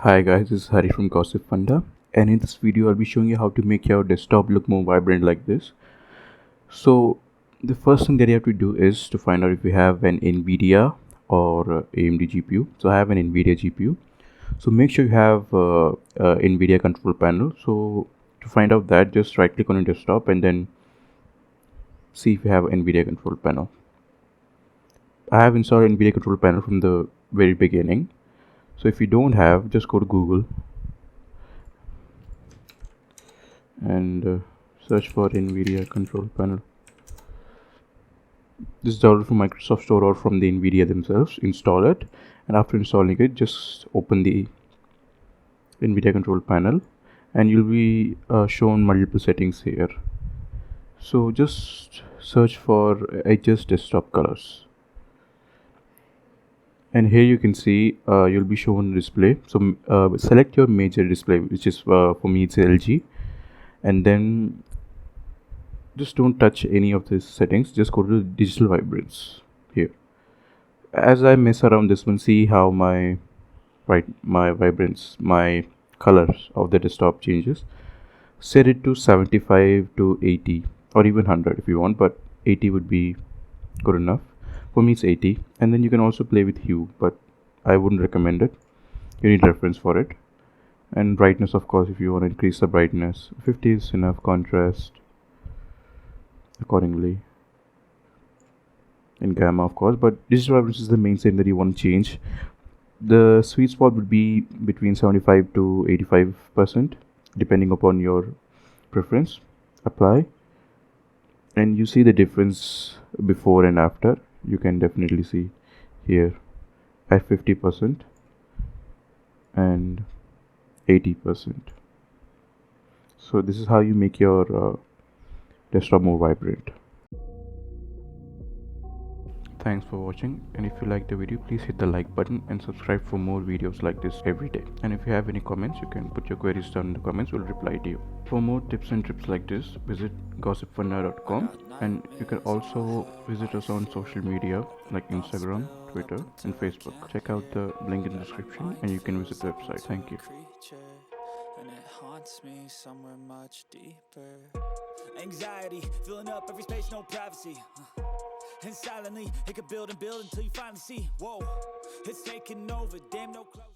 Hi guys, this is Hari from Gossipfunda, and in this video I'll be showing you how to make your desktop look more vibrant like this. So the first thing that you have to do is to find out if you have an NVIDIA or AMD GPU. So I have an NVIDIA GPU. So make sure you have NVIDIA control panel. So to find out that, just right click on your desktop and then see if you have NVIDIA control panel. I have installed NVIDIA control panel from the very beginning. So if you don't have, just go to Google and search for NVIDIA control panel. This is downloaded from Microsoft Store or from the NVIDIA themselves. Install it, and after installing it, just open the NVIDIA control panel, and you'll be shown multiple settings here. So just search for adjust desktop colors, and here you can see you'll be shown display. So select your major display, which is for me it's LG, and then just don't touch any of these settings. Just go to digital vibrance here. As I mess around this one, see how my vibrance, my colors of the desktop changes. Set it to 75 to 80 or even 100 if you want, but 80 would be good enough. For me it's 80, and then you can also play with hue, but I wouldn't recommend it. You need reference for it. And brightness, of course, if you want to increase the brightness, 50 is enough. Contrast accordingly, and gamma, of course, but digital vibrance is the main thing that you want to change. The sweet spot would be between 75 to 85% depending upon your preference. Apply, and you see the difference before and after. You can definitely see here at 50% and 80%. So this is how you make your desktop more vibrant. Thanks for watching, and if you like the video, please hit the like button and subscribe for more videos like this every day. And if you have any comments, you can put your queries down in the comments. We'll reply to you. For more tips and trips like this, visit gossipfunda.com, and you can also visit us on social media like Instagram, Twitter, and Facebook. Check out the link in the description and you can visit the website. Thank you. And it haunts me somewhere much deeper. Anxiety filling up every space, no privacy. And silently it could build and build until you finally see, whoa, it's taking over, damn, no closure.